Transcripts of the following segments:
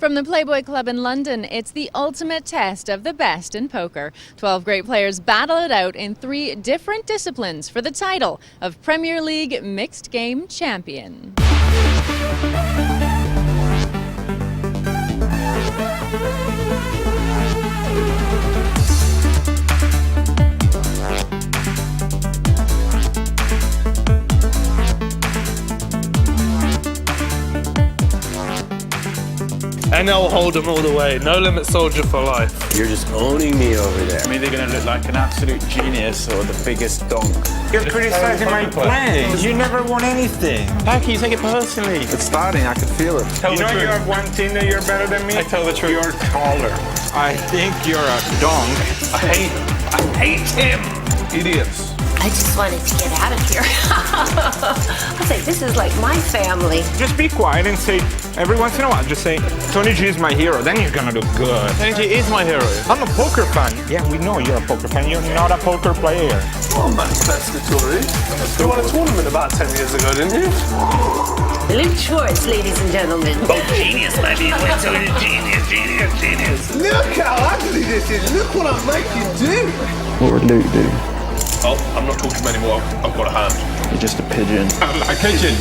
From the Playboy Club in London, it's the ultimate test of the best in poker. 12 great players battle it out in 3 different disciplines for the title of Premier League Mixed Game Champion. And I'll hold them all the way. No limit soldier for life. You're just owning me over there. I'm either going to look like an absolute genius or the biggest donk. You're criticizing my playing. You never won anything. How can you take it personally? It's starting. I can feel it. You know you have one thing that you're better than me? I tell the truth. You're taller. I think you're a donk. I hate him. Idiots. I just wanted to get out of here. I was like, this is like my family. Just be quiet and say, every once in a while, just say, Tony G is my hero, then you're gonna do good. Tony G is my hero. I'm a poker fan. Yeah, we know you're a poker fan. You're not a poker player. Oh, Manchester Tory. You won a tournament about 10 years ago, didn't you? Luke Schwartz, ladies and gentlemen. Oh, genius, baby. We're doing genius. Look how ugly this is. Look what I'm making do. What would Luke do? Oh, I'm not talking anymore. I've got a hand. You're just a pigeon. A pigeon.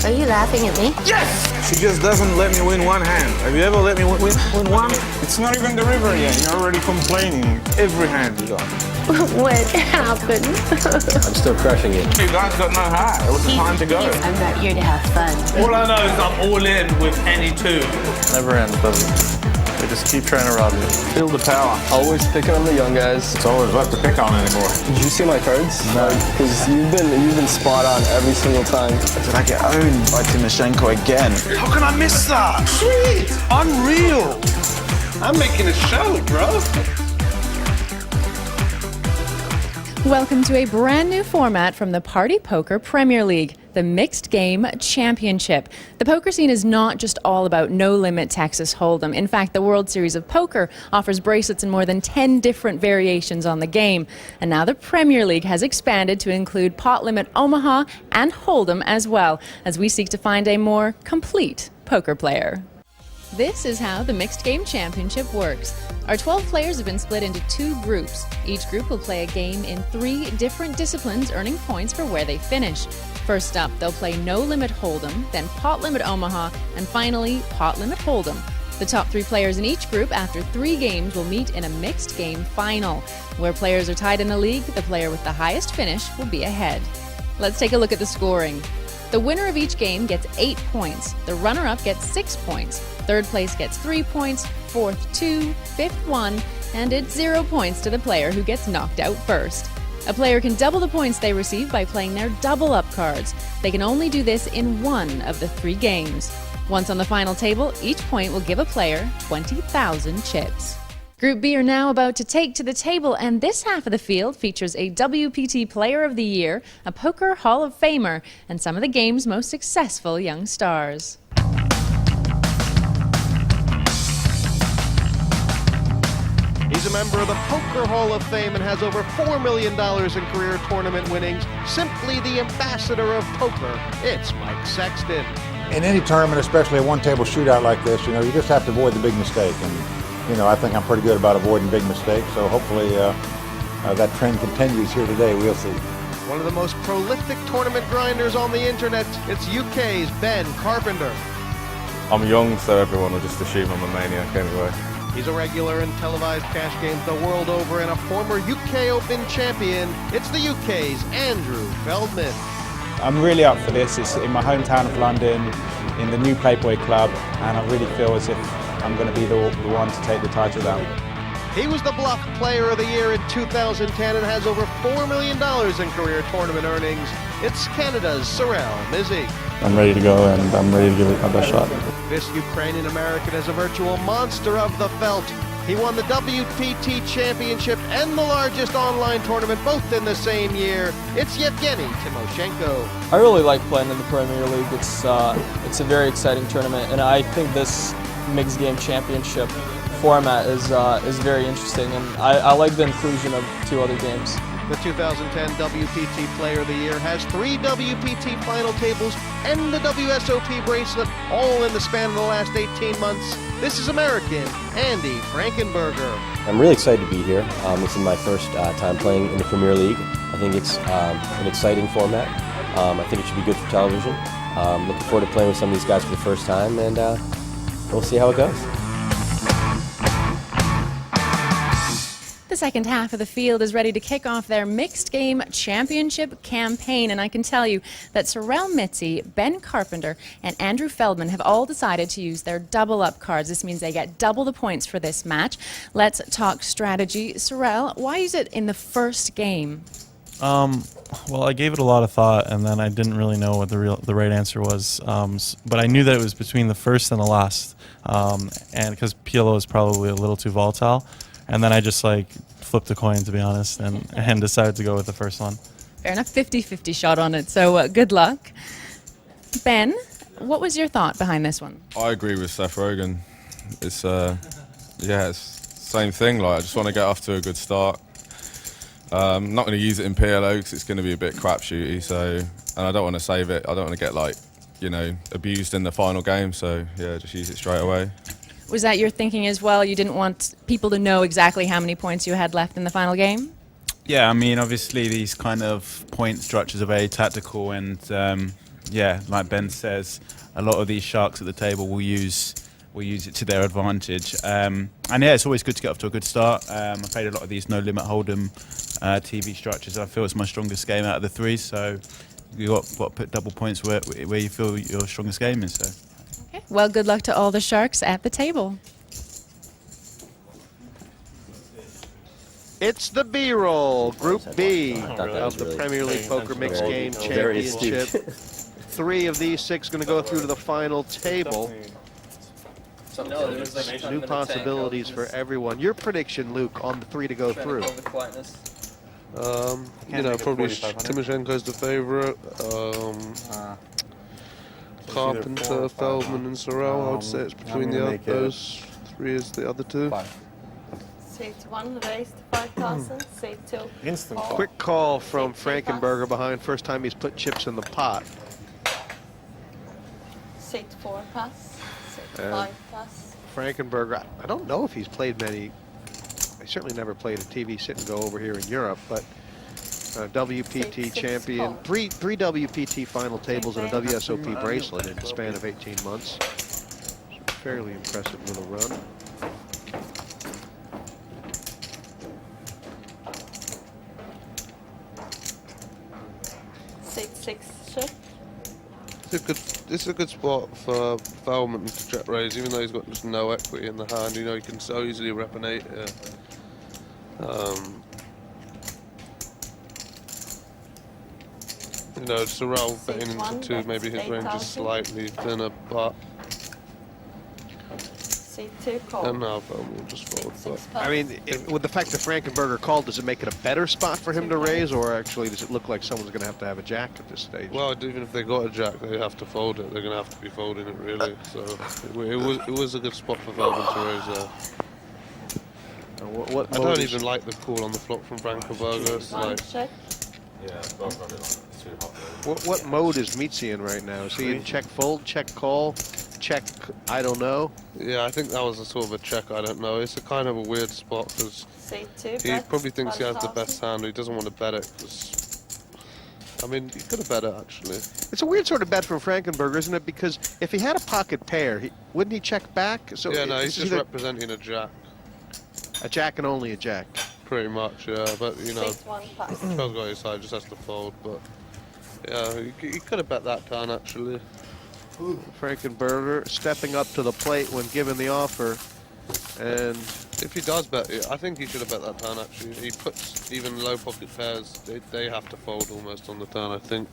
Are you laughing at me? Yes! She just doesn't let me win one hand. Have you ever let me win one? It's not even the river yet. You're already complaining. Every hand is gone. What happened? I'm still crushing it. You guys got no heart. It was the time to go. I'm not here to have fun. All I know is I'm all in with any two. Never ends, does it? They just keep trying to rob you. Feel the power. Always picking on the young guys. It's always left to pick on anymore. Did you see my cards? No. Because you've been spot on every single time. Did I get owned by Timoshenko again? How can I miss that? Sweet. Unreal. I'm making a show, bro. Welcome to a brand new format from the Party Poker Premier League, the Mixed Game Championship. The poker scene is not just all about no-limit Texas Hold'em. In fact, the World Series of Poker offers bracelets in more than 10 different variations on the game. And now the Premier League has expanded to include pot limit Omaha and Hold'em as well, as we seek to find a more complete poker player. This is how the Mixed Game Championship works. Our 12 players have been split into 2 groups. Each group will play a game in 3 different disciplines, earning points for where they finish. First up, they'll play No Limit Hold'em, then Pot Limit Omaha, and finally Pot Limit Hold'em. The top 3 players in each group after 3 games will meet in a mixed game final. Where players are tied in the league, the player with the highest finish will be ahead. Let's take a look at the scoring. The winner of each game gets 8 points. The runner-up gets 6 points. Third place gets 3 points, fourth 2, fifth 1, and it's 0 points to the player who gets knocked out first. A player can double the points they receive by playing their double-up cards. They can only do this in 1 of the 3 games. Once on the final table, each point will give a player 20,000 chips. Group B are now about to take to the table, and this half of the field features a WPT Player of the Year, a Poker Hall of Famer, and some of the game's most successful young stars. He's a member of the Poker Hall of Fame and has over $4 million in career tournament winnings. Simply the ambassador of poker. It's Mike Sexton. In any tournament, especially a one-table shootout like this, you just have to avoid the big mistake. And, I think I'm pretty good about avoiding big mistakes. So hopefully that trend continues here today. We'll see. One of the most prolific tournament grinders on the internet, it's UK's Ben Carpenter. I'm young, so everyone will just assume I'm a maniac anyway. He's a regular in televised cash games the world over and a former UK Open champion. It's the UK's Andrew Feldman. I'm really up for this. It's in my hometown of London, in the new Playboy Club, and I really feel as if I'm going to be the one to take the title down. He was the Bluff Player of the Year in 2010 and has over $4 million in career tournament earnings. It's Canada's Sorel Mizzi. I'm ready to go, and I'm ready to give it my best shot. This Ukrainian American is a virtual monster of the felt. He won the WPT Championship and the largest online tournament both in the same year. It's Yevgeny Timoshenko. I really like playing in the Premier League. It's a very exciting tournament, and I think this Mixed Game Championship format is very interesting, and I like the inclusion of 2 other games. the 2010 WPT Player of the Year, has 3 WPT final tables and the WSOP bracelet, all in the span of the last 18 months. This is American Andy Frankenberger. I'm really excited to be here. This is my first time playing in the Premier League. I think it's an exciting format. I think it should be good for television. Looking forward to playing with some of these guys for the first time, and we'll see how it goes. The second half of the field is ready to kick off their mixed game championship campaign, and I can tell you that Sorrel Mitzi, Ben Carpenter, and Andrew Feldman have all decided to use their double up cards. This means they get double the points for this match. Let's talk strategy. Sorrel, why is it in the first game? Well, I gave it a lot of thought, and then I didn't really know what the right answer was. But I knew that it was between the first and the last, and because PLO is probably a little too volatile. And then I just flipped a coin, to be honest, and decided to go with the first one. Fair enough, 50-50 shot on it, so good luck. Ben, what was your thought behind this one? I agree with Seth Rogen. It's it's same thing. I just want to get off to a good start. I'm not going to use it in PLO because it's going to be a bit crapshooty. And I don't want to save it. I don't want to get abused in the final game. So yeah, just use it straight away. Was that your thinking as well? You didn't want people to know exactly how many points you had left in the final game? Yeah, I mean, obviously these kind of point structures are very tactical, and like Ben says, a lot of these sharks at the table will use it to their advantage. And yeah, it's always good to get off to a good start. I played a lot of these no limit hold'em TV structures. I feel it's my strongest game out of the 3, so you got to put double points where you feel your strongest game is. So. Okay. Well, good luck to all the sharks at the table. It's the B-roll, Group B of the Premier League Poker Mixed Game Championship. 3 of these 6 going to go through to the final table. New possibilities for everyone. Your prediction, Luke, on the 3 to go through? Probably Timoshenko's the favorite. Carpenter, Feldman, and Sorrel. I would say it's between those 3 is the other 2. Seat 1 raised 5,000. Seat 2. Instant. Quick call from Frankenberger behind. First time he's put chips in the pot. Seat 4 pass. Seat 5 pass. Frankenberger, I don't know if he's played many. I certainly never played a TV sit and go over here in Europe, but WPT champion, three WPT final tables and a WSOP bracelet in the span of 18 months. Fairly impressive little run. Seat 6 check. It's a good spot for Feldman to check raise, even though he's got just no equity in the hand. He can so easily rep an 8 here. Sorrel betting into 2, maybe his range is slightly thinner, but Seat 2 call. And now Feldman will just fold. But I mean, with the fact that Frankenberger called, does it make it a better spot for him to raise, or actually does it look like someone's going to have a jack at this stage? Well, even if they got a jack, they have to fold it. They're going to have to be folding it, really. So it was a good spot for Feldman to raise there. I don't even like the call on the flop from Frankenberger. It's like, what mode is Mitzi in right now? Is he in check fold, check call, check I don't know? Yeah, I think that was a sort of a check I don't know. It's a kind of a weird spot because he probably thinks he has the best hand. He doesn't want to bet it because, I mean, he could have bet it actually. It's a weird sort of bet from Frankenberger, isn't it? Because if he had a pocket pair, wouldn't he check back? So yeah, no, he's just representing a jack. A jack and only a jack. Pretty much, yeah. But Charles got his side, just has to fold. But yeah, he could have bet that turn actually. Frankenberger stepping up to the plate when given the offer, and if he does bet, I think he should have bet that turn actually. He puts even low pocket pairs; they have to fold almost on the turn, I think.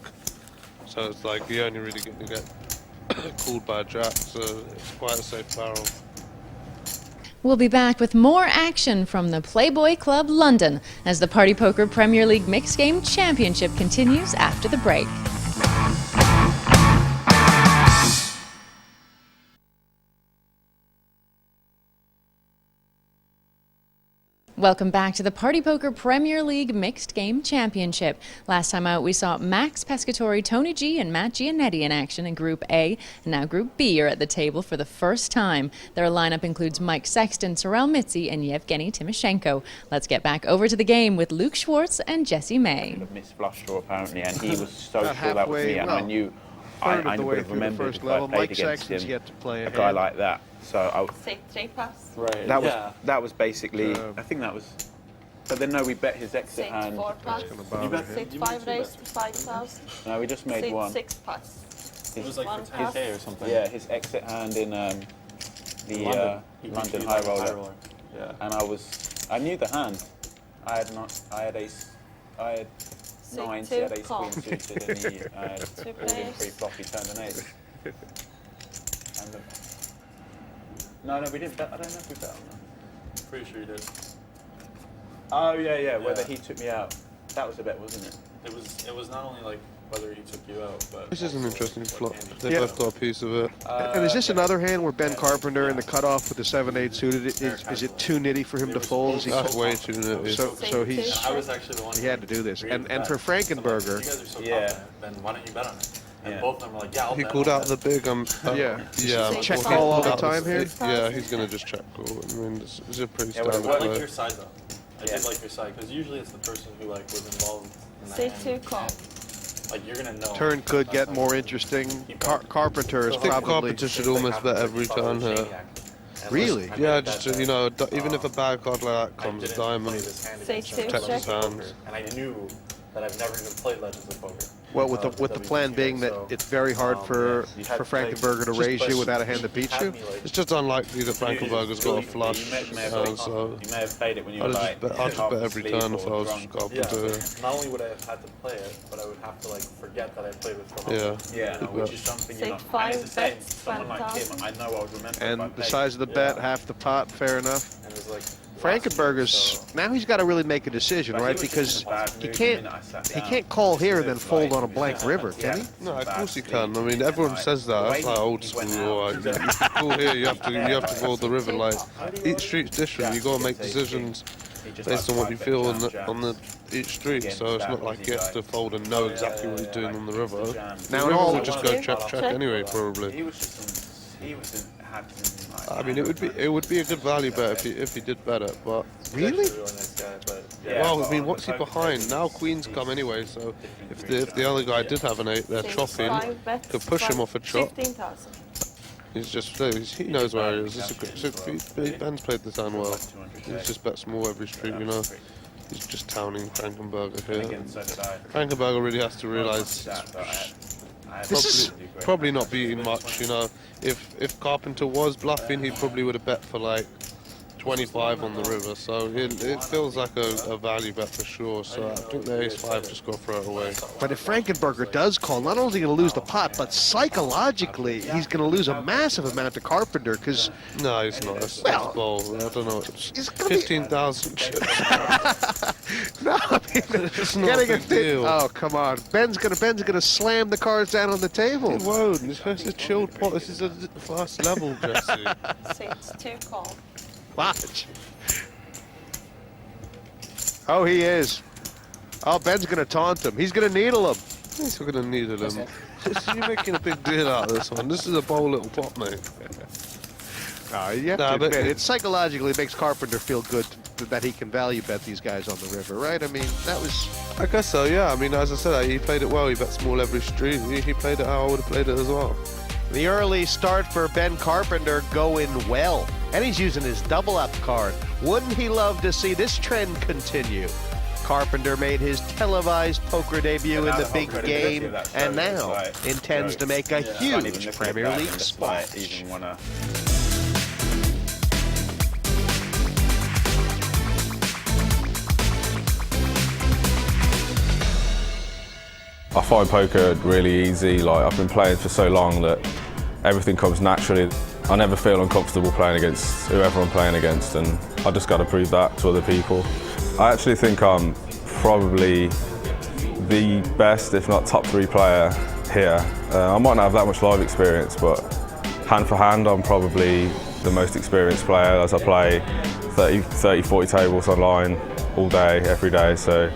So it's like you only really get called by a jack, so it's quite a safe barrel. We'll be back with more action from the Playboy Club London as the Party Poker Premier League Mixed Game Championship continues after the break. Welcome back to the Party Poker Premier League Mixed Game Championship. Last time out, we saw Max Pescatori, Tony G, and Matt Giannetti in action in Group A, and now Group B are at the table for the first time. Their lineup includes Mike Sexton, Sorel Mitzi, and Yevgeny Timoshenko. Let's get back over to the game with Luke Schwartz and Jesse May. Missed flush draw apparently, and he was so sure that was me, and I knew I would have remembered if I played against him, yet to play a guy like that. So I Say 3 pass. right. That was basically. I think that was. But then no, we bet his exit Say hand. 4 pass. Say 5 raised to 5,000. No, we just made Say one. 6 pass. It was like One for 10K pass. or something. Yeah, his exit hand in the London High Roller. Yeah. And I knew the hand. I had ace. I had Say 9, he 2 had ace call. queen suited, and he had Two all in players. 3 flop, he turned an ace. And no, we didn't bet. I don't know if we bet on that. Pretty sure you did. Oh yeah, whether he took me out. That was a bet, wasn't it? It was not only like whether he took you out, but This is an interesting flop. They Yeah. both got a piece of it. And is this another hand where Ben Carpenter in the cutoff with the 7-8 suited, is it too nitty for him to fold? Is he That's way too nitty. so he's I was actually the one. he had to do this. And for You Frankenberger, guys are so Yeah. confident, then why don't you bet on it? And Yeah. both of them were like, yeah, I'll He bet called on out it. the big. Yeah. Check he call all called the out time here? Yeah, he's gonna just check call. I mean, it's a pretty Yeah, well, standard I like play. your side though. I did like your side because usually it's the person who like was involved in that Say hand. 2 call. Like you're gonna know. turn could get more interesting. Carpenter is I think probably Carpenter should almost bet every turn here. Really? Yeah, just to, even if a bad card like that comes, I didn't diamond play this hand Say against 2 him. protects his check. hands. And I knew that I've never even played Legends of Poker. well with the plan being that it's very hard for Frankenberger to raise you without a hand that beats you. It's just unlikely that Frankenberger's got a flush, You may so have played it when you were I'd like. just bet every asleep turn if I or was drunk. Carpenter. Yeah, not only would I have had to play it, but I would have to like forget that I played with someone. Yeah. Yeah, Which is something you're Say not. 5 And it's the same. bets, Someone like him, 1,000. I know I would remember. if I And the played. size of the bet, half the pot, fair enough. And it was like Frankenberger's now he's got to really make a decision, But he right? was Because just in a bad he mood the can't minute I sat he down. can't call here and then It's fold like- on a blank river, can he? No, of course he can. I mean, everyone says that. That's like old school. Like, you call here, you have to fold the river. Like each street's different. You got to make decisions based on what you feel on the each street. So it's not like you have to fold and know exactly what he's doing on the river. Now, The in all- river will just go check anyway, probably. He was just had some, like, I mean, it would be a good value bet if he did bet it, but Really? well, I mean, what's he behind? Now Queen's come anyway, so if the other guy did have an 8 there Say chopping, 5 bets, could push him off a chop. 15,000. He knows where he is. Ben's played the turn well. He's just bet small every street, He's just towning Frankenberger here. Again, so did I. Frankenberger really has to realise probably not beating much, If Carpenter was bluffing, he probably would have bet for like 25 on the river, so it feels like a value bet for sure. So I think the ace-5 just got to throw it away. But if Frankenberger does call, not only is he going to lose the pot, but psychologically he's going to lose a massive amount to Carpenter because No, he's not. It's Well, bold. I don't know. it's gonna be- 15,000 chips. no, I mean, It's not a getting big deal. Oh, come on. Ben's gonna slam the cards down on the table. It won't. This is a chilled pot. This is a first level, Jesse. Say 2 call. Watch. Oh, he is. Oh, Ben's going to taunt him. He's going to needle him. He's going to needle him. You're making a big deal out of this one. This is a bold little pot, mate. You have Nah, to but- admit, it psychologically makes Carpenter feel good that he can value bet these guys on the river, right? I mean, that was... I guess so, yeah. I mean, as I said, he played it well. He bet small every street. He played it how I would have played it as well. The early start for Ben Carpenter going well. And he's using his double-up card. Wouldn't he love to see this trend continue? Carpenter made his televised poker debut in the big game and now intends to make a huge Premier League splash. I find poker really easy. Like, I've been playing for so long that everything comes naturally. I never feel uncomfortable playing against whoever I'm playing against, and I just got to prove that to other people. I actually think I'm probably the best, if not top 3 player here. I might not have that much live experience, but hand for hand, I'm probably the most experienced player, as I play 30, 40 tables online all day, every day. So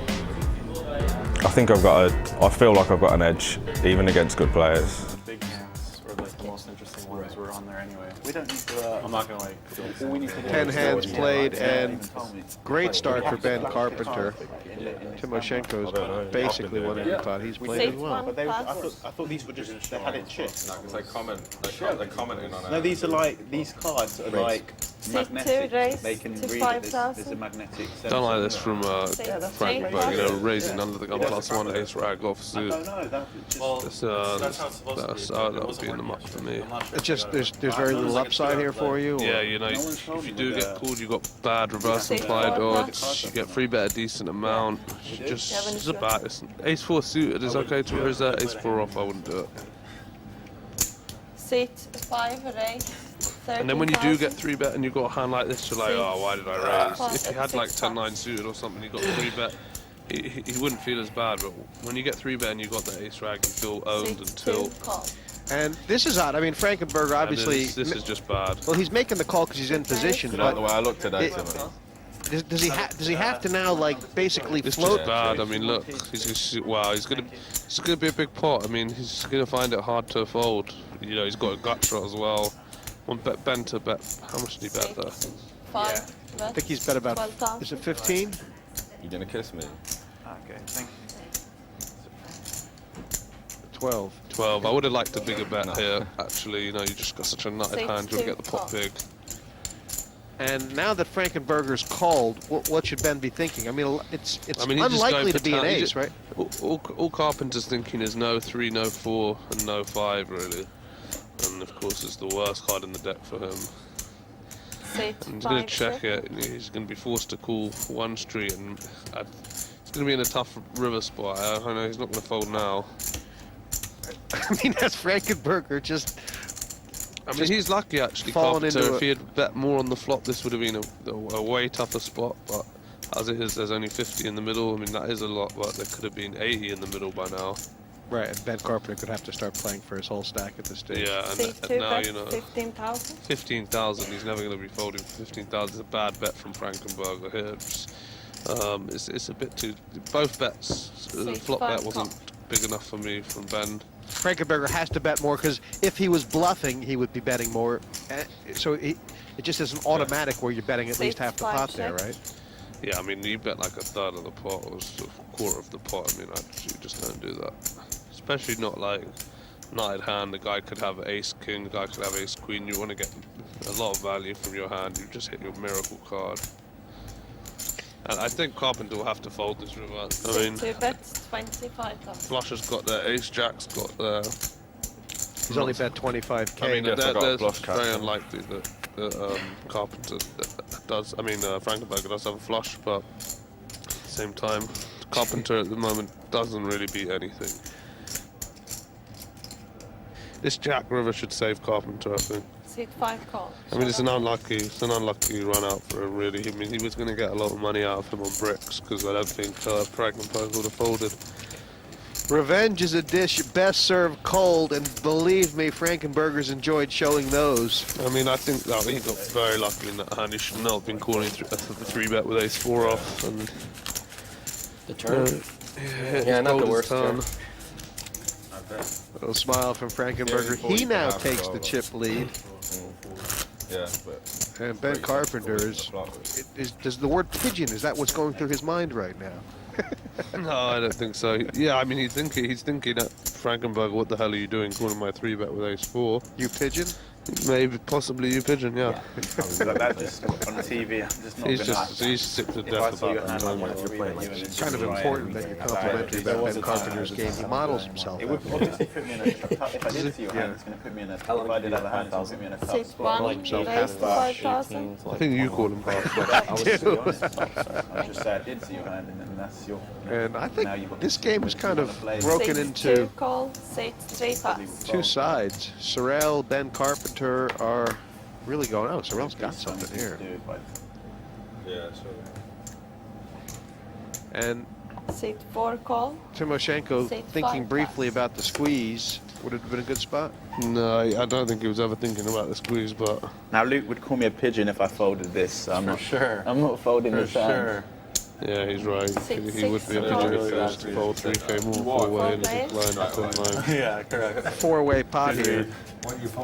I think I feel like I've got an edge, even against good players. Big hands are like the most interesting ones. We're on there anyway. We don't need to. I'm not gonna like. All we need to do 10 is hands go played, in. and great start for Ben Carpenter. Timoshenko's basically what he thought he's played as well. But I thought these were just, they had it chipped. No, because they're commenting on it. No, these are like, these cards are like magnetic. They can read it. There's a magnetic sensor. Don't like this from Frankenberg, you know, raising under the gun +1 ace rag off suit. That would be in the muck for me. It's just there's very little upside here for you. Or? Yeah, you know, if you do get called, you got bad reverse implied odds. You get free bet a decent amount. It's about ace 4 suited is okay to raise that. Ace 4 off, I wouldn't do it. Seat 5 raise. And then when you do get 3 bet and you've got a hand like this, you're like, oh, why did I raise? If you had like 10-9 suited or something, you got 3 bet. He wouldn't feel as bad, but when you get 3 bet and you got the ace rag, you feel owned until. And this is odd. I mean, Frankenberger obviously. This is just bad. Well, he's making the call because he's in position. But the way I look today, does he have to now like basically It's float? just bad. I mean, look, he's gonna be a big pot. I mean, he's gonna find it hard to fold. You know, he's got a gut shot as well. One Ben to bet. How much did he bet there? 5. I think he's bet about. Is it 15? You gonna kiss me? Okay, thank you. 12. 12. I would have liked a bigger bet here. Actually, you know, you just got such a nutted hand. You'll get the pot big. And now that Frankenberger's called, what should Ben be thinking? I mean, it's I mean, he's unlikely just to be an going ace, right? All Carpenter's thinking is no 3, no 4, and no 5, really. And of course, it's the worst card in the deck for him. And he's going to check it. He's going to be forced to call 1 street, and it's going to be in a tough river spot. I know he's not going to fold now. I mean, that's Frankenberger just. I mean, he's lucky actually, Carpenter. If he had bet more on the flop, this would have been a way tougher spot. But as it is, there's only 50 in the middle. I mean, that is a lot, but there could have been 80 in the middle by now. Right, and Ben Carpenter could have to start playing for his whole stack at this stage. Yeah, and now, you know, 15,000. 15,000. He's never going to be folding for 15,000. It's a bad bet from Frankenberger here. It's a bit too. Both bets. The flop bet wasn't big enough for me from Ben. Frankenberger has to bet more because if he was bluffing, he would be betting more. So it just isn't automatic where you're betting at least half the pot there, right? Yeah, I mean, you bet like a third of the pot or a quarter of the pot. I mean, you just don't do that. Especially not like nutted hand. The guy could have ace king, the guy could have ace queen. You want to get a lot of value from your hand. You just hit your miracle card. And I think Carpenter will have to fold this river. I mean, 2 bets, 25,000. Flusher's got there, ace jack's got there. He's only bet 25k. I mean, there's very unlikely that Carpenter does. I mean, Frankenberger does have a flush, but at the same time, Carpenter at the moment doesn't really beat anything. This jack river should save Carpenter, I think. Seat 5 call. I mean, it's an unlucky run out for him, really. I mean, he was going to get a lot of money out of him on bricks because I don't think Frankenberger would have folded. Revenge is a dish best served cold, and believe me, Frankenberger's enjoyed showing those. I mean, I think that he got very lucky in that hand. He should not have been calling the 3-bet with ace 4 off. And the turn? Yeah, not the worst turn. A little smile from Frankenberger. He now takes the chip lead. Yeah, but and Ben Carpenter does the word pigeon, is that what's going through his mind right now? No, I don't think so. Yeah, I mean, he's thinking at Frankenberger, what the hell are you doing calling my 3-bet with ace 4? You pigeon? Maybe, possibly you pigeon, yeah. That just on the TV, I'm just not he's sick to death about that. It's kind of important that you're complimentary about Ben Carpenter's game. He models himself. It would obviously put me in a if I did see your hand, it's going to put me in a. If I did have a hand, it's put me in a tough spot. I think you call him half. I'm just saying I did see your hand, and that's your. And I think this game is kind of broken into two sides. Sorrell, Ben Carpenter are really going, oh, Sorrell's got something here. Yeah, sure. And Seat 4 call. Timoshenko thinking briefly about the squeeze. would it have been a good spot? No, I don't think he was ever thinking about the squeeze, but... Now Luke would call me a pigeon if I folded this. So I'm not sure. I'm not folding this hand. Yeah, he's right. He would be a pigeon if he was to fold 3K more four-way and just blind at 10-9. Yeah, correct. A four-way pot here.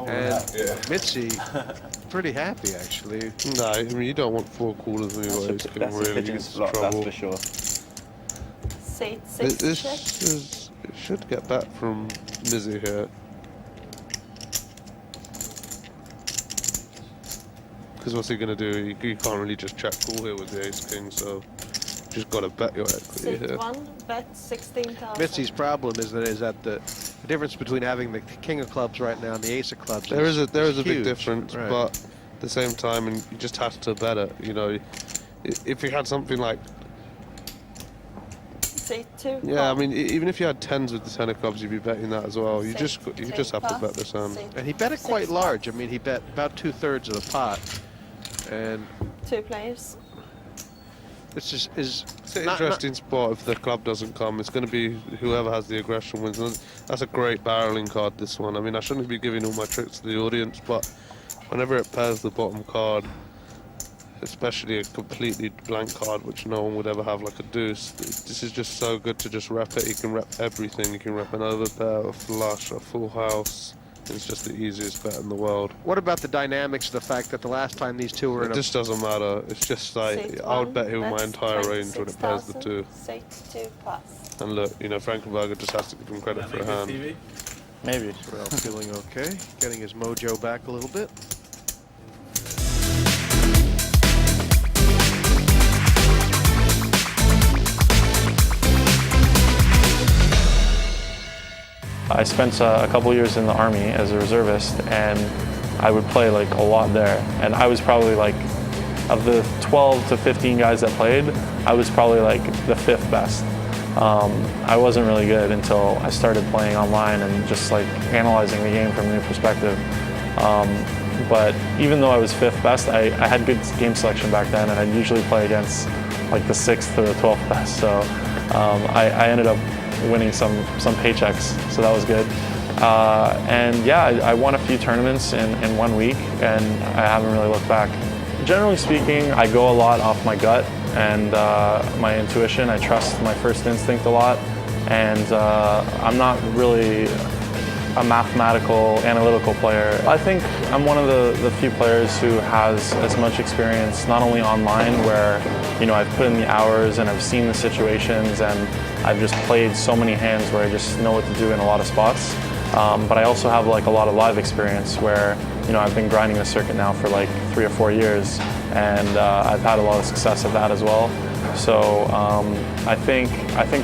And Mitzi, pretty happy actually. No, I mean you don't want 4 quarters anyway. It's going to really get into trouble. That's for sure. This it should get back from Mizzy here. Because what's he going to do? You can't really just check call here with the ace-king, so you just got to bet your equity here. 1, bet 16,000. Mitzi's problem is that the difference between having the king of clubs right now and the ace of clubs There is a big huge. difference, Right. but at the same time, and you just have to bet it. You know, if you had something like, C2. yeah, I mean, even if you had 10s with the 10 of clubs, you'd be betting that as well. You just have to bet this hand. And he bet it quite large. I mean, he bet about 2/3 of the pot, and 2 players. it's just It's an interesting spot. If the club doesn't come, it's going to be whoever has the aggression wins. And that's a great barreling card, this one. I mean, I shouldn't be giving all my tricks to the audience, but whenever it pairs the bottom card, especially a completely blank card, which no one would ever have, like a deuce, this is just so good to just rep it. You can rep everything. You can rep an overpair, a flush, a full house. It's just the easiest bet in the world. What about the dynamics of the fact that the last time these two were in It just doesn't matter. It's just like, I would bet him my entire range when it pairs the 2. C2 plus. And look, you know, Frankenberger just has to give him credit for a hand. Maybe. Well, feeling okay, getting his mojo back a little bit. I spent a couple years in the Army as a reservist, and I would play like a lot there. And I was probably like, of the 12 to 15 guys that played, I was probably like the 5th best. I wasn't really good until I started playing online and just like analyzing the game from a new perspective. But even though I was 5th best, I had good game selection back then, and I'd usually play against like the 6th to the 12th best. So I ended up winning some paychecks, so that was good. And yeah, I won a few tournaments in 1 week, and I haven't really looked back. Generally speaking, I go a lot off my gut and my intuition. I trust my first instinct a lot, and I'm not really a mathematical, analytical player. I think I'm one of the few players who has as much experience, not only online, where I've put in the hours and I've seen the situations and I've just played so many hands where I just know what to do in a lot of spots. But I also have like a lot of live experience where I've been grinding the circuit now for like 3 or 4 years, and I've had a lot of success at that as well. So I think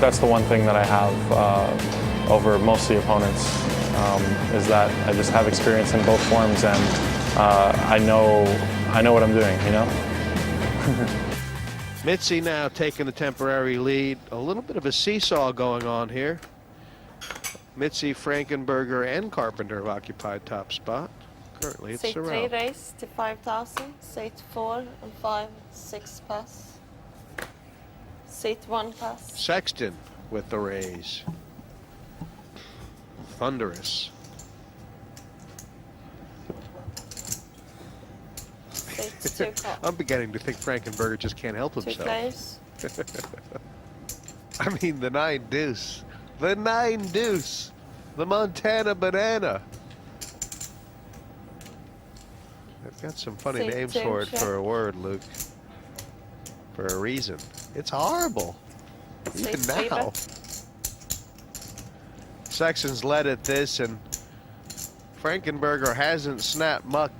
that's the one thing that I have over most of the opponents, is that I just have experience in both forms, and I know what I'm doing, Mitzi now taking the temporary lead. A little bit of a seesaw going on here. Mitzi, Frankenberger, and Carpenter have occupied top spot. Currently it's C3 Sorrell. raise to 5,000. C4 and 5, 6 pass. C1 pass. Sexton with the raise. Thunderous. C2 call. I'm beginning to think Frankenberger just can't help 2 himself. players. I mean, the 9 deuce. The 9 deuce. The Montana banana. They've got some funny names for it for a word, Luke. For a reason. It's horrible. Even now. Sexton's led at this, and Frankenberger hasn't snapped muck.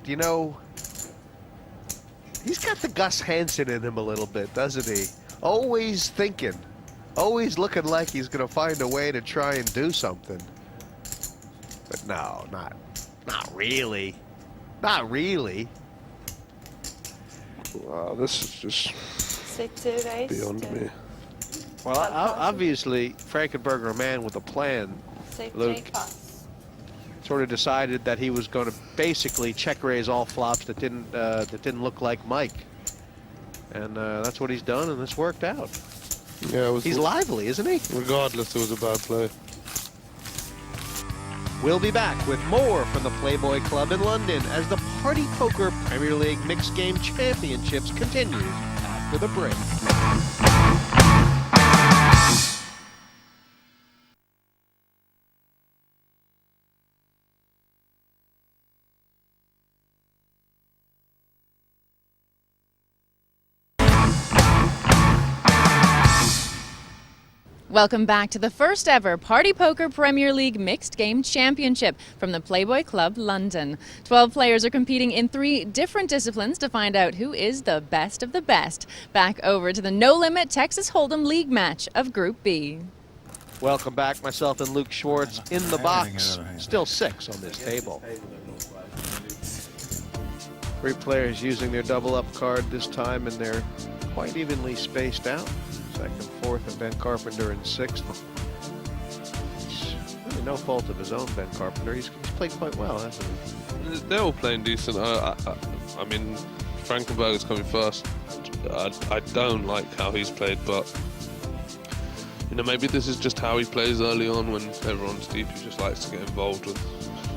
He's got the Gus Hansen in him a little bit, doesn't he? Always thinking. Always looking like he's going to find a way to try and do something. But no, not really. Not really. Wow, this is just C2 raise. beyond me. Well, obviously, Frankenberger, a man with a plan, C3 Luke, pass. sort of decided that he was going to basically check raise all flops that didn't look like Mike, and that's what he's done, and it's worked out. Yeah, He's lively, isn't he? Regardless, it was a bad play. We'll be back with more from the Playboy Club in London as the Party Poker Premier League Mixed Game Championships continues after the break. Welcome back to the first ever Party Poker Premier League Mixed Game Championship from the Playboy Club London. 12 players are competing in 3 different disciplines to find out who is the best of the best. Back over to the No Limit Texas Hold'em League match of Group B. Welcome back, myself and Luke Schwartz in the box. Still 6 on this table. 3 players using their double up card this time, and they're quite evenly spaced out. Second, fourth, and Ben Carpenter in 6th. It's really no fault of his own, Ben Carpenter. He's played quite well, hasn't he? They're all playing decent. I mean, Frankenberg is coming first. I don't like how he's played, but you know, maybe this is just how he plays early on when everyone's deep. He just likes to get involved with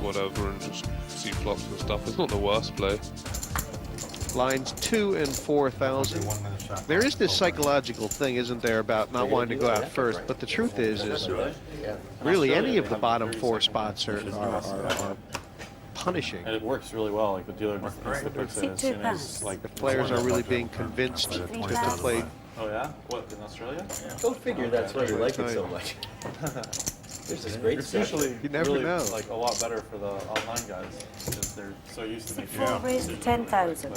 whatever and just see flops and stuff. It's not the worst play. Lines 2 and 4,000. There is this psychological thing, isn't there, about not wanting to go out first, but the truth is really any of the bottom 4 spots are punishing. And it works really well. Like the dealer puts in as soon as like the players are really being convinced to play. Oh yeah? What, in Australia? Go figure, that's why you like it so much. There's this great It's stuff. usually You never really know. like a lot better for the online guys because they're so used to making Four raised to 10,000.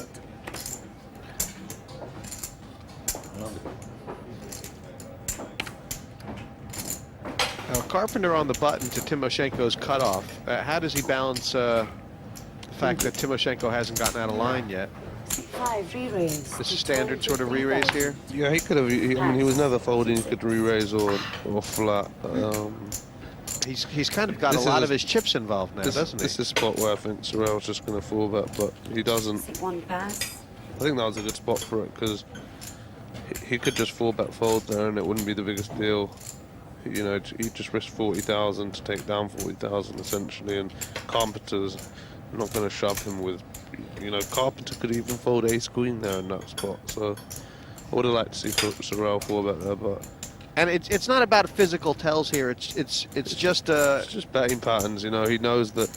Now, Carpenter on the button to Timoshenko's cutoff. How does he balance the fact that Timoshenko hasn't gotten out of line yet? 5 re-raise. This is standard sort of re-raise here? Yeah, he could have. I mean, he was never folding. He could re-raise or flat. He's kind of got a lot of his chips involved now, doesn't he? This is a spot where I think Sorrell's just going to fall back, but he doesn't. 1 pass. I think that was a good spot for it because he could just fall back fold there and it wouldn't be the biggest deal. You know, he just risked 40,000 to take down 40,000 essentially, and Carpenter's not going to shove him with. You know, Carpenter could even fold ace queen there in that spot. So I would have liked to see Sorrell fall back there, but. And it's not about physical tells here. It's just betting patterns. You know, he knows that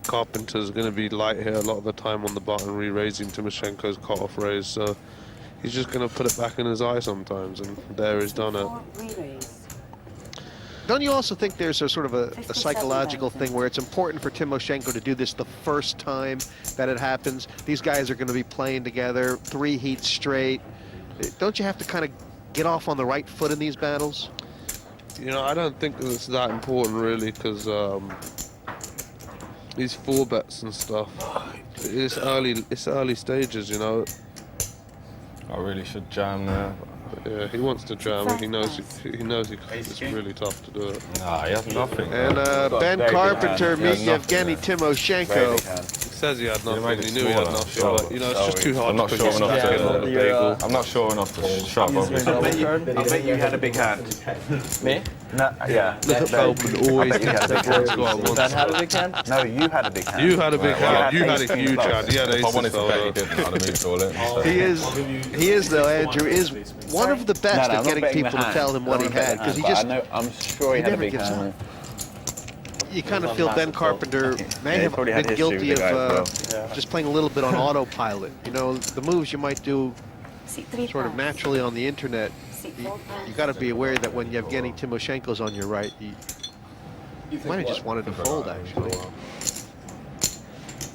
Carpenter's going to be light here a lot of the time on the button, re-raising Timoshenko's cut-off raise. So he's just going to put it back in his eye sometimes, and there he's done it. Don't you also think there's a sort of a psychological thing where it's important for Timoshenko to do this the first time that it happens? These guys are going to be playing together 3 heats straight. Don't you have to kind of get off on the right foot in these battles? You know, I don't think it's that important really, because these 4 bets and stuff, it's early stages, you know. I really should jam there. Yeah, he wants to jam it. He knows it's really tough to do it. Nah, he has nothing. And Ben Carpenter meeting Evgeny Timoshenko. He says he had nothing. He knew he had nothing, but you know, it's just too hard. I'm not to sure put enough your on the bagel. I'm not sure enough to shove, obviously. I bet you had a big hand. Me? No, yeah. Look at Feldman always gets big hands. Ben had a big hand? No, you had a big hand. You had a big hand. You had a huge hand. He had If I wanted aces to bet, he fold. didn't. I'd have moved all in. He is though, Andrew, is one of the best No, at getting people to tell him what he had, because he just I'm sure he had a never big gives hand. up. You kind of feel Ben Carpenter may have probably had been history guilty with the guy of as just playing a little bit on autopilot. You know, the moves you might do sort of naturally on the internet, you got to be aware that when Yevgeny Timoshenko's on your right, you might have just wanted to fold, actually.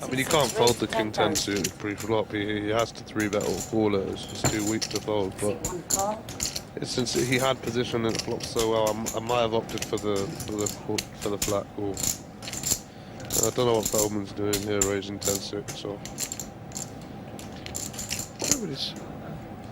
I mean, he can't fold the king 10 suited pre-flop. He has to 3-bet or call it. It's just too weak to fold. But since he had position and it flopped so well, I might have opted for the flat call. I don't know what Feldman's doing here, raising 10-6. So.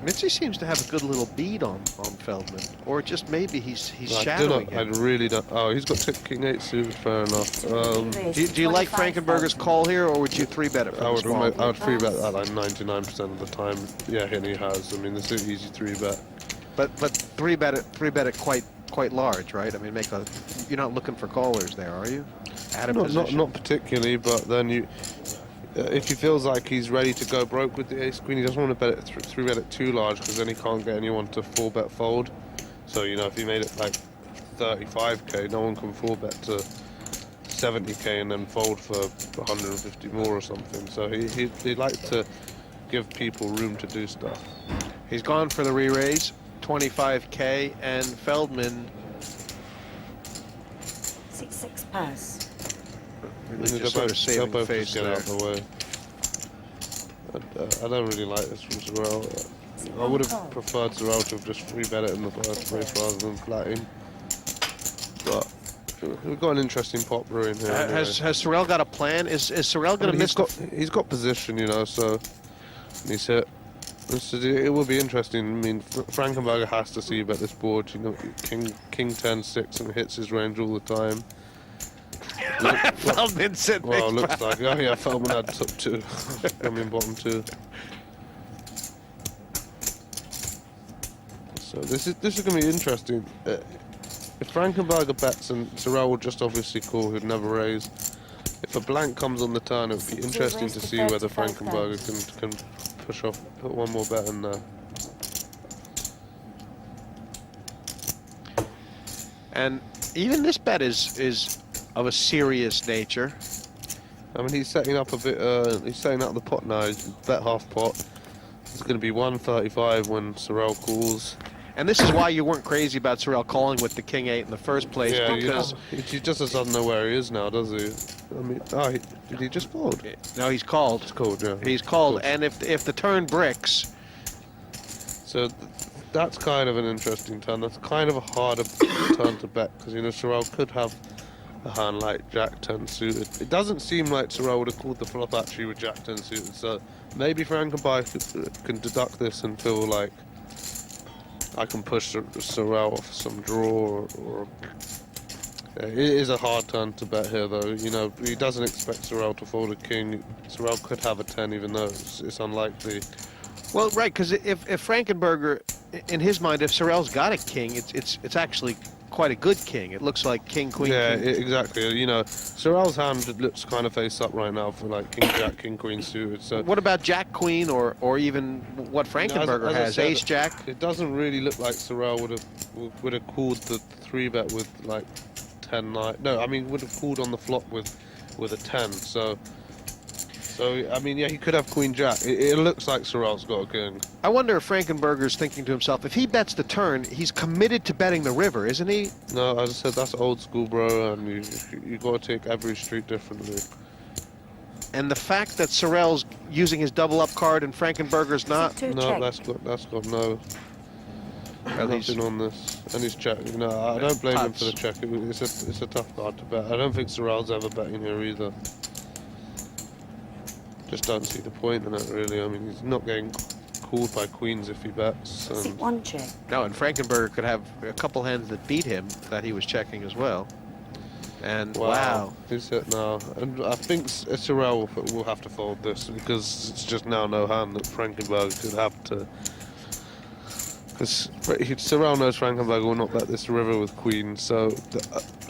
Mitzi seems to have a good little bead on Feldman, or just maybe he's shadowing I him. really don't. Oh, he's got king 8 suited. Fair enough. Do you like Frankenberger's call here, or would you 3-bet it? I would 3-bet that like 99% of the time. Yeah, and he has. I mean, it's an easy 3-bet. But 3-bet it quite large, right? I mean, you're not looking for callers there, are you? out of not, position? Not particularly, but then if he feels like he's ready to go broke with the ace queen, he doesn't want to bet it three bet it too large, because then he can't get anyone to 4-bet fold. So if he made it like 35k, no one can 4-bet to 70k and then fold for 150 more or something. So he'd like to give people room to do stuff. He's gone for the re-raise, 25k, and Feldman. 6-6 pass. Just sort of saving both face just get there. out of the way. I don't really like this from Sorrel. I would have preferred Sorrel to have just 3-bet it in the first place rather than flatting. But we've got an interesting pot brewing here. Has Sorrel got a plan? Is Sorrel going to miss? He's got position, so he's hit. It will be interesting. I mean, Frankenberger has to see bet this board. King 10-6 and hits his range all the time. Feldman said. Well, looks like. Oh yeah, Feldman had top 2. I mean bottom 2. So this is going to be interesting. If Frankenberger bets and Sorrel will just obviously call, he'd never raise. If a blank comes on the turn, it would be interesting to see whether Frankenberger can push off, put one more bet in there. And even this bet is of a serious nature. I mean, he's setting up a bit. He's setting up the pot now. He's bet half pot. It's going to be 135 when Sorrel calls. And this is why you weren't crazy about Sorrel calling with the King 8 in the first place, because he just doesn't know where he is now, does he? I mean, did he just fold? No, he's called. He's called, yeah. He's called, and if the turn bricks, so that's kind of an interesting turn. That's kind of a harder turn to bet, because Sorrel could have a hand like Jack 10 suited. It doesn't seem like Sorrel would have called the flop actually with Jack 10 suited. So maybe Frankenberger can deduct this and feel like I can push Sorrel off some draw, or it is a hard turn to bet here, though. He doesn't expect Sorrel to fold a king. Sorrel could have a 10, even though it's unlikely. well, right, because if Frankenberger, in his mind, if Sorrel's got a king, it's actually quite a good king. It looks like king, queen. Yeah, king. exactly. Sorrel's hand looks kind of face up right now for like king, jack, king, queen suited. So what about jack, queen, or even what Frankenberger as I has, said, ace, jack? It doesn't really look like Sorrel would have called the 3-bet with like 10-9. No, I mean would have called on the flop with a 10. So I mean, yeah, he could have queen jack. It looks like Sorrel's got a king. I wonder if Frankenberger's thinking to himself, if he bets the turn, he's committed to betting the river, isn't he? No, as I said, that's old school, bro, and you got to take every street differently. And the fact that Sorrel's using his double up card and Frankenberger's not. No, that's got no. Nothing on this, and he's checking. No, I don't blame him for the check. It's a tough card to bet. I don't think Sorrel's ever betting here either. Just don't see the point in it, really. I mean, he's not getting called by queens if he bets. One check. No, and Frankenberger could have a couple hands that beat him that he was checking as well. And wow. He's hit now. And I think Sorrel will have to fold this, because it's just now no hand that Frankenberger could have to. Because Sorrel knows Frankenberger will not bet this river with queen. So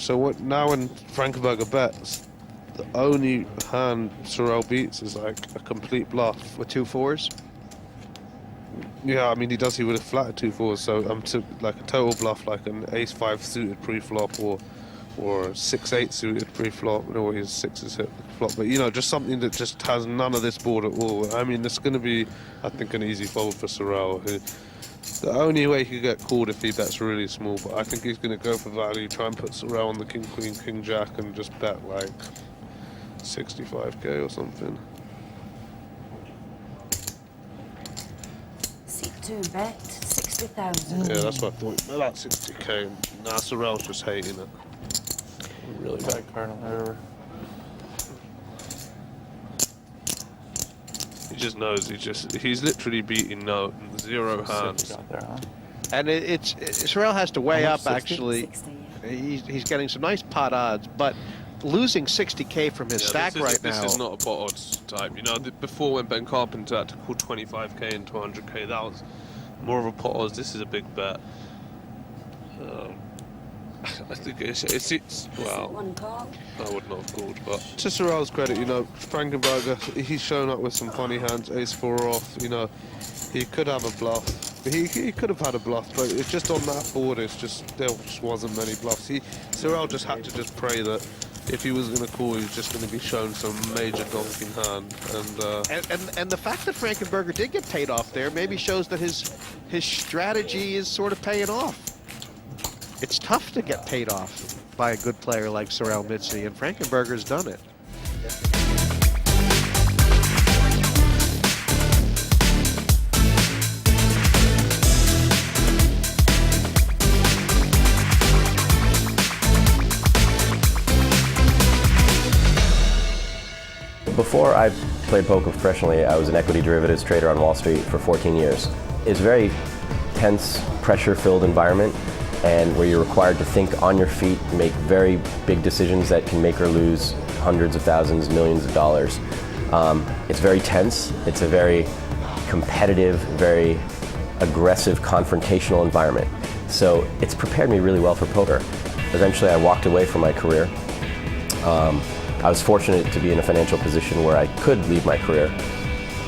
what now when Frankenberger bets, the only hand Sorrel beats is like a complete bluff. With 2 4s? Yeah, I mean, he would have flatted 2 4s, so like a total bluff, like an ace-5 suited pre-flop, or 6-8 suited pre-flop, or his 6s hit the flop. But, just something that just has none of this board at all. I mean, it's going to be, I think, an easy fold for Sorrel. The only way he could get called if he bets really small, but I think he's going to go for value, try and put Sorrel on the king, queen, king, jack, and just bet like 65k or something. C2 bet 60,000. Yeah, that's what I thought. About 60k. Nah, Sorrel's just hating it. Really bad card on the river. He just knows. He's literally beating 0 hands. And Sorrel has to weigh up, 60? actually. 60. He's getting some nice pot odds, but losing 60k from his stack now. This is not a pot odds type. Before when Ben Carpenter had to call 25k and 200k, that was more of a pot odds. This is a big bet. I think it's well, One call. I would not have called, but to Sorrell's credit, you know, Frankenberger, he's shown up with some funny hands, ace-4 off, you know, he could have a bluff. He could have had a bluff, but it's just on that board, there just wasn't many bluffs. Sorrell just had to just pray that if he was going to call, he was just going to be shown some major donking hand. And the fact that Frankenberger did get paid off there maybe shows that his strategy is sort of paying off. It's tough to get paid off by a good player like Sorrell Mitzi, and Frankenberger's done it. Before I played poker professionally, I was an equity derivatives trader on Wall Street for 14 years. It's a very tense, pressure-filled environment, and where you're required to think on your feet, make very big decisions that can make or lose hundreds of thousands, millions of dollars. It's very tense. It's a very competitive, very aggressive, confrontational environment. So it's prepared me really well for poker. Eventually, I walked away from my career. I was fortunate to be in a financial position where I could leave my career.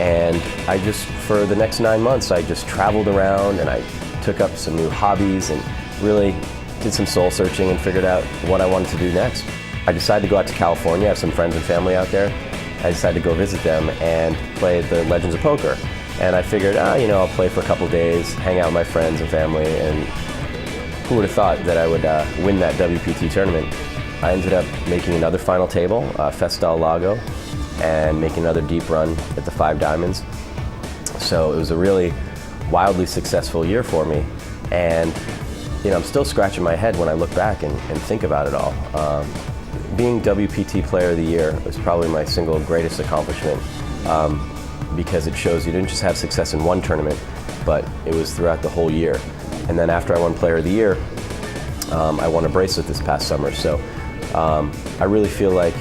And I just, for the next 9 months, I just traveled around and I took up some new hobbies and really did some soul searching and figured out what I wanted to do next. I decided to go out to California. I have some friends and family out there. I decided to go visit them and play at the Legends of Poker. And I figured, you know, I'll play for a couple days, hang out with my friends and family, and who would have thought that I would win that WPT tournament? I ended up making another final table, Festal Lago, and making another deep run at the 5 Diamonds. So it was a really wildly successful year for me. And you know, I'm still scratching my head when I look back and think about it all. Being WPT Player of the Year was probably my single greatest accomplishment because it shows you didn't just have success in one tournament, but it was throughout the whole year. And then after I won Player of the Year, I won a bracelet this past summer. So I really feel like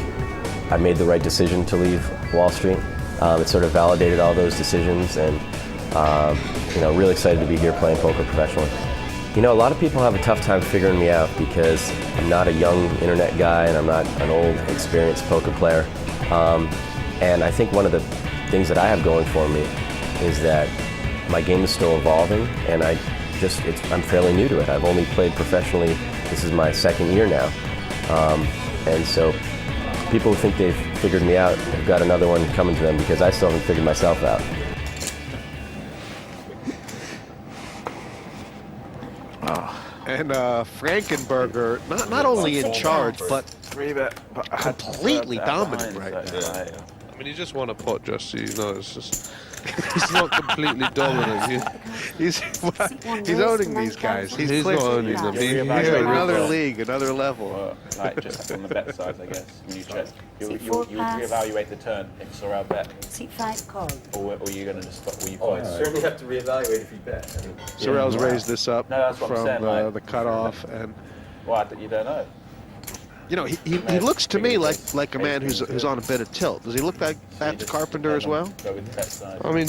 I made the right decision to leave Wall Street. It sort of validated all those decisions, and you know, really excited to be here playing poker professionally. You know, a lot of people have a tough time figuring me out because I'm not a young internet guy and I'm not an old, experienced poker player. And I think one of the things that I have going for me is that my game is still evolving, and I'm fairly new to it. I've only played professionally, this is my 2nd year now. And so people who think they've figured me out have got another one coming to them because I still haven't figured myself out. And Frankenberger, not only in charge, but completely dominant right now. I mean, he just won a pot, just so you know. It's just he's not completely dominant. He's owning these guys. He's not owning them. He's another league, another level. Like just on the bet side, I guess. When you check, you reevaluate the turn if Sorrell bet. Seat 5 called. Or you're going to just stop where you I certainly have to reevaluate if you bet. I mean, Sorrell's raised this up from the cutoff, and you don't know. You know, he looks to me like a man who's on a bit of tilt. Does he look like that to Carpenter as well? I mean,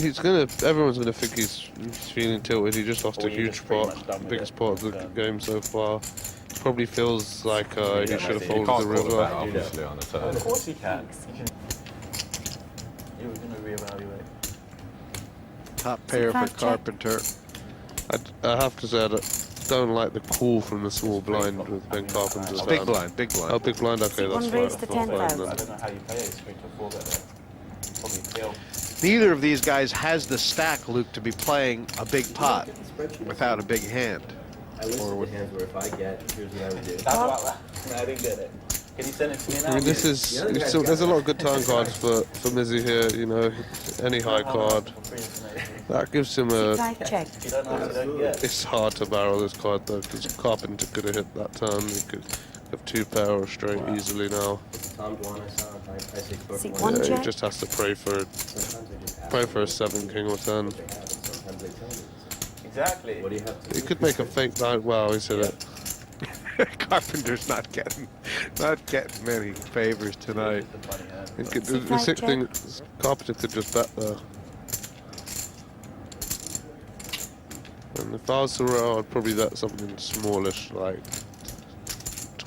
everyone's gonna think he's feeling tilted. He just lost a huge pot, biggest pot of the game so far. Probably feels like he should have folded the river. Obviously on the turn. Of course he can. You're gonna reevaluate. Top pair for Carpenter. I have to say that. Don't like the call from the small blind with Ben Carpenter's big blind, big blind. Oh, big blind. Okay, that's One raised to 10,000. I don't know how you play it. 3 to 4 bet. Probably kill. Neither of these guys has the stack, Luke, to be playing a big pot without a big hand. I listed the hands where if I get, here's what I would do. I didn't get it. Can you send it to me now? I mean, there's a lot of good turn cards for Mizzy here. You know, any high card that gives him a. It's hard to barrel this card though, because Carpenter could have hit that turn. He could have 2 pair or straight easily now. Yeah, he just has to pray for a 7 king or 10. Exactly. He could make a fake blind. Wow, he's hit it. Carpenter's not getting many favors tonight. The sick thing is Carpenter could just bet there. And if I was Sorrell, I'd probably bet something smallish, like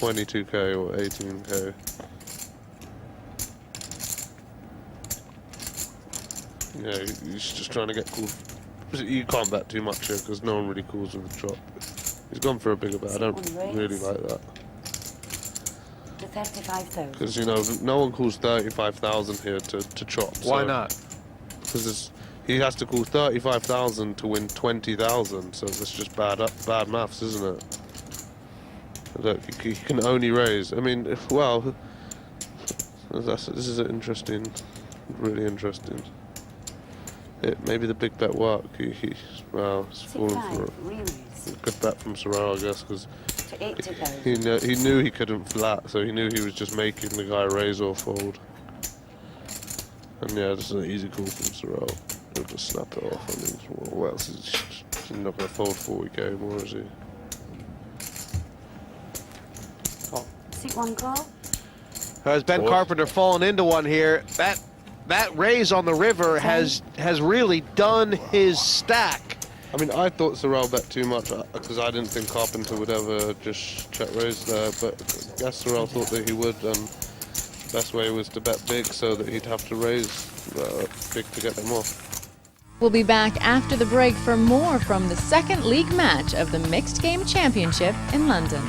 22k or 18k. Yeah, he's just trying to get called. You can't bet too much here because no one really calls with a chop. He's gone for a bigger bet. I don't really like that. To 35,000. Because, you know, no one calls 35,000 here to chop. Why not? Because he has to call 35,000 to win 20,000. So that's just bad maths, isn't it? Look, he can only raise. I mean, well, this is interesting, really interesting. Maybe the big bet worked. Well, it's fallen for a good bet from Sorrel, I guess, because he knew he couldn't flat, so he knew he was just making the guy raise or fold. And yeah, this is an easy call from Sorrel. He'll just snap it off. I mean, what else is he's not going to fold 40k more, is he? Seat 1 call. Has Ben Carpenter fallen into one here? That raise on the river has really done his stack. I mean, I thought Sorrel bet too much because I didn't think Carpenter would ever just check raise there, but I guess Sorrel thought that he would, and the best way was to bet big so that he'd have to raise big to get them off. We'll be back after the break for more from the second league match of the Mixed Game Championship in London.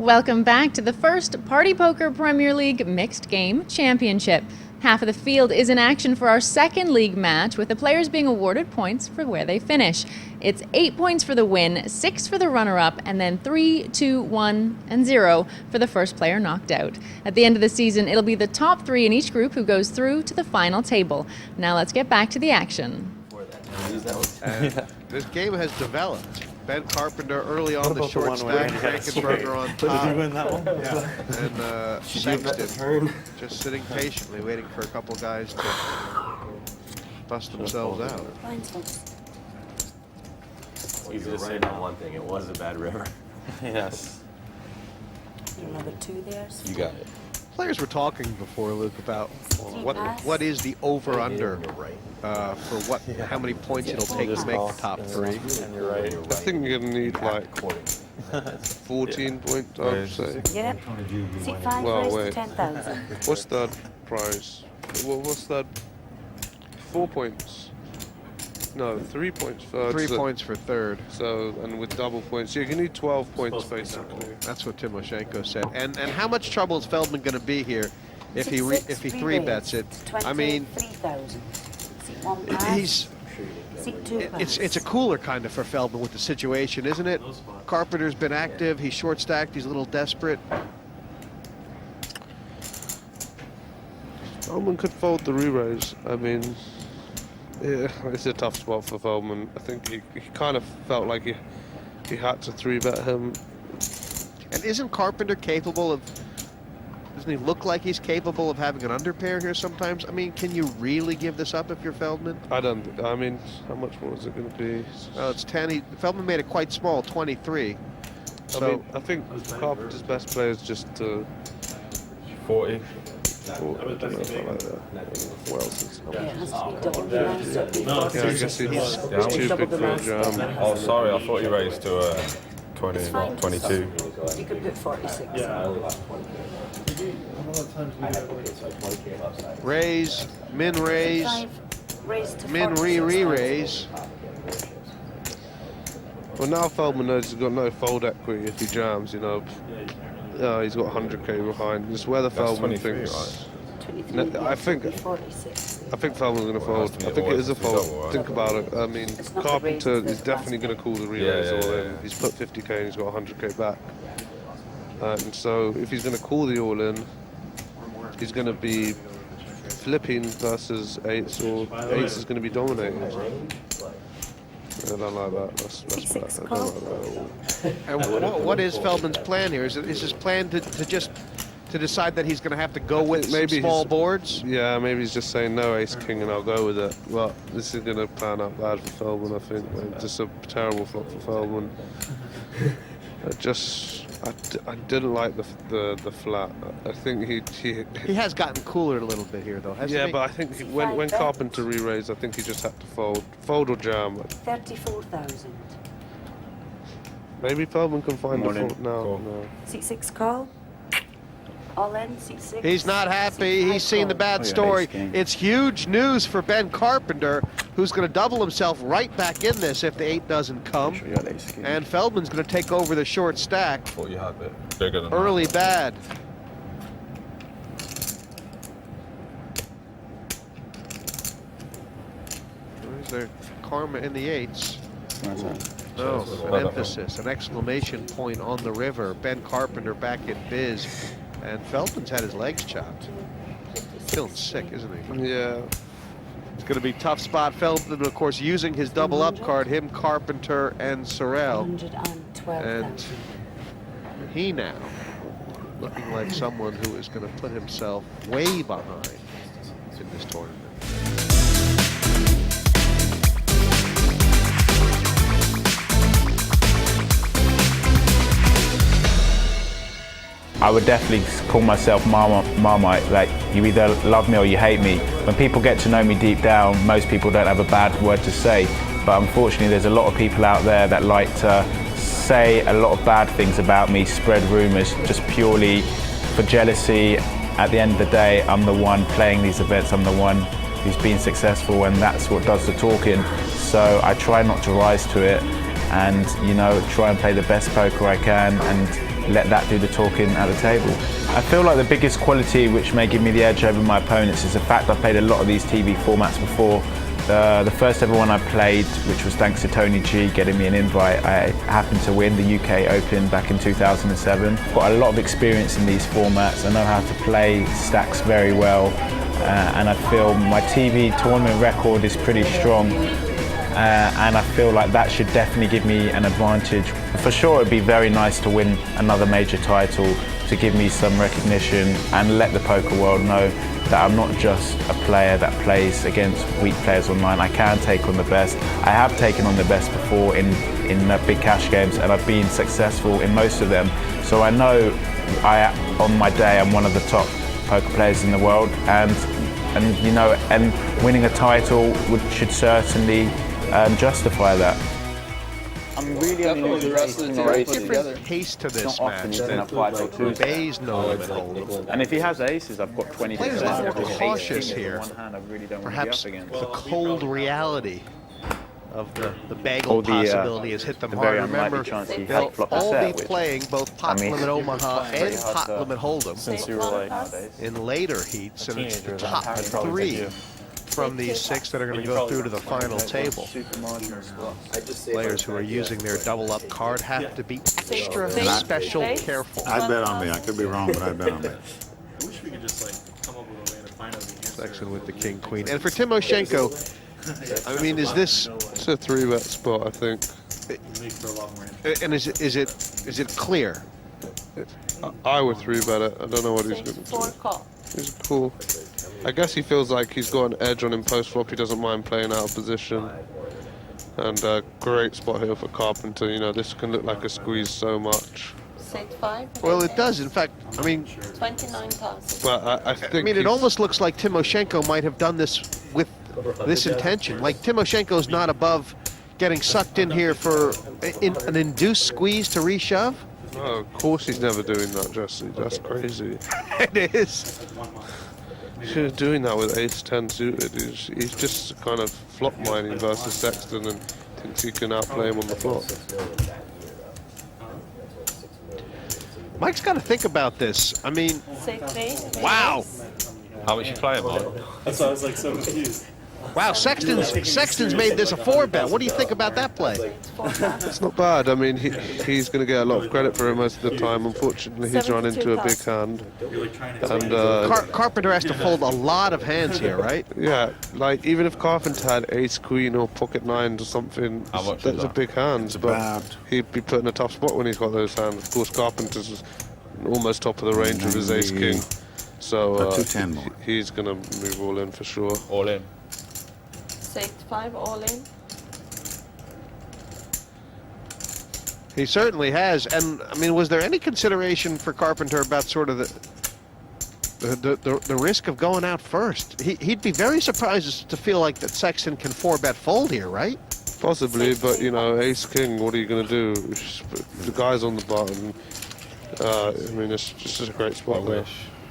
Welcome back to the first Party Poker Premier League Mixed Game Championship. Half of the field is in action for our second league match, with the players being awarded points for where they finish. It's 8 points for the win, 6 for the runner-up, and then 3, 2, 1, and 0 for the first player knocked out. At the end of the season, it'll be the top 3 in each group who goes through to the final table. Now let's get back to the action. This game has developed. Ben Carpenter early on the short stack, Frankenberger on top. Did you win that one? Yeah. And Sexton just sitting patiently, waiting for a couple guys to bust themselves out. Easy to say about one thing, it was a bad river. Yes. Another 2 there. You got it. Players were talking before, Luke, about what is the over/under for how many points it'll take to make the top 3. And you're right. I think you're going to need like 14 points, I would say. Get it? Seat 5 Well, raised to 10,000. What's third prize? What's that? 4 points. No, 3 points for 3 points for third. So, and with double points, you can need 12 points basically. That's what Timoshenko said. And how much trouble is Feldman going to be here if he 3-bets it? I mean, it's a cooler kind of for Feldman with the situation, isn't it? Carpenter's been active. He's short stacked. He's a little desperate. Feldman could fold the re-raise. I mean, yeah, it's a tough spot for Feldman. I think he kind of felt like he had to 3-bet him. And isn't Carpenter capable of? Doesn't he look like he's capable of having an underpair here sometimes? I mean, can you really give this up if you're Feldman? I don't. I mean, how much more is it going to be? Well, it's 10. Feldman made it quite small, 23. So I mean, I think Carpenter's best play is just to 40. I don't know if I like that. What else is Yeah, it has to be double the amount. Yeah, I guess he's too big for a jam. Oh, sorry, I thought you raised to 20, 22. You could put 46. raise, min raise, 5 raised to min 46. re-raise. Well, now Feldman knows he's got no fold equity if he jams, you know. He's got 100k behind. Just whether Feldman thinks. Right? I think 46. Feldman's going to fold. I think it is a fold. Think about it. I mean, Carpenter is definitely going to call the re-raise all in. He's put 50k and he's got 100k back. And so if he's going to call the all-in, he's going to be flipping versus 8s, or 8s is going to be dominating. I don't like that. That's bad. I don't like that at all. And what is Feldman's plan here? Is his plan to just decide that he's going to have to go with maybe small boards? Yeah, maybe he's just saying no ace king and I'll go with it. But this is going to pan out bad for Feldman, I think. Just a terrible flop for Feldman. I didn't like the flat. I think He has gotten cooler a little bit here, though, hasn't he? Yeah, but I think when Carpenter re-raised, I think he just had to fold or jam. 34,000. Maybe Feldman can find the fault now. No. Seat 6 call. All in, seat 6. He's not happy. He's seen the bad story. It's huge news for Ben Carpenter, who's going to double himself right back in this if the 8 doesn't come. And Feldman's going to take over the short stack. Thought you had it bigger than Early bad. Where's their karma in the 8s? No, an emphasis, an exclamation point on the river. Ben Carpenter back in biz. And Feldman's had his legs chopped. Feeling sick, isn't he? Yeah. It's going to be tough spot. Feldman, of course, using his double up card, him, Carpenter, and Sorrell. And he now looking like someone who is going to put himself way behind in this tournament. I would definitely call myself Marmite. Like, you either love me or you hate me. When people get to know me deep down, most people don't have a bad word to say. But unfortunately, there's a lot of people out there that like to say a lot of bad things about me, spread rumors, just purely for jealousy. At the end of the day, I'm the one playing these events. I'm the one who's been successful, and that's what does the talking. So I try not to rise to it, and try and play the best poker I can, and let that do the talking at the table. I feel like the biggest quality which may give me the edge over my opponents is the fact I played a lot of these TV formats before. The first ever one I played, which was thanks to Tony G getting me an invite, I happened to win the UK Open back in 2007. I've got a lot of experience in these formats. I know how to play stacks very well, and I feel my TV tournament record is pretty strong. And I feel like that should definitely give me an advantage. For sure, it'd be very nice to win another major title to give me some recognition and let the poker world know that I'm not just a player that plays against weak players online. I can take on the best. I have taken on the best before in big cash games, and I've been successful in most of them. So I know on my day I'm one of the top poker players in the world, and winning a title should certainly justify that. I'm really only the rest of the team different pace to this match than Bay's no limit hold'em. And if he has aces, I've got 20%. Players are more cautious here. Perhaps the cold reality of the bagel possibility has hit them hard. Remember, they'll all be playing both pot limit Omaha and pot limit hold'em in later heats, and it's the top 3 from these 6 that are going to go through to the final table. Players who are using their double up card have to be extra special careful. I bet on me. I could be wrong, but I bet on me. I wish we could just come up with a way to find out the answer. Section with the king queen, and for Timoshenko, I mean, is this? It's a 3-bet spot, I think. And is it clear? I would 3-bet it. I don't know what he's going to do. He's cool. I guess he feels like he's got an edge on him post-flop. He doesn't mind playing out of position. And a great spot here for Carpenter. This can look like a squeeze so much. Well, it does. In fact, I mean, 29,000. But I think it almost looks like Timoshenko might have done this with this intention. Like, Timoshenko's not above getting sucked in here for an induced squeeze to reshove. Oh, of course he's never doing that, Jesse. That's crazy. It is. He's doing that with ace-10 suited. He's just kind of flop mining versus Sexton and thinks he can outplay him on the flop. Mike's got to think about this. I mean, wow. How much you playing, Mike? That's why I was like so confused. Wow, Sexton's made this a 4-bet. What do you think about that play? It's not bad. I mean, he's going to get a lot of credit for it most of the time. Unfortunately, he's run into a big hand. And Carpenter has to fold a lot of hands here, right? Yeah, like even if Carpenter had ace-queen or pocket 9 or something, that's a big hand. But he'd be put in a tough spot when he's got those hands. Of course, Carpenter's almost top of the range with his ace-king. So he's going to move all in for sure. All in. 5 all in. He certainly has. And, I mean, was there any consideration for Carpenter about sort of the risk of going out first? He'd be very surprised to feel like that Sexton can 4-bet fold here, right? Possibly, but, you know, ace-king, what are you going to do? The guy's on the button. I mean, it's just a great spot there.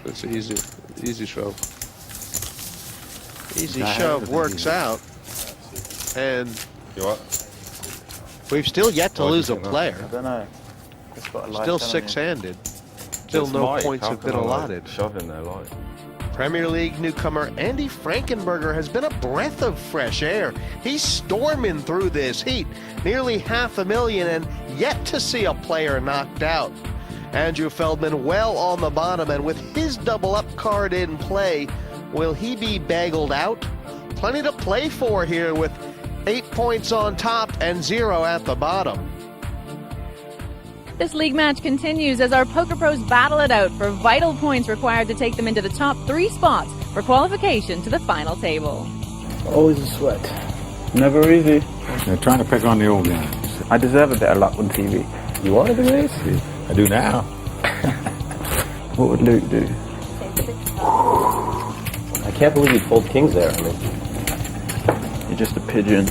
It's an easy shove. Easy shove works out. And we've still yet to lose a player. I don't know. Still six-handed. Still no points have been allotted. Shove in there, like. Premier League newcomer Andy Frankenberger has been a breath of fresh air. He's storming through this heat. Nearly $500,000 and yet to see a player knocked out. Andrew Feldman well on the bottom, and with his double-up card in play, will he be bagelled out? Plenty to play for here with 8 points on top and 0 at the bottom. This league match continues as our poker pros battle it out for vital points required to take them into the top 3 spots for qualification to the final table. Always a sweat. Never easy. They're trying to pick on the old guys. I deserve a bit of luck on TV. You want to do this? I do now. What would Luke do? I can't believe you'd fold kings there. I mean, You're just a pigeon.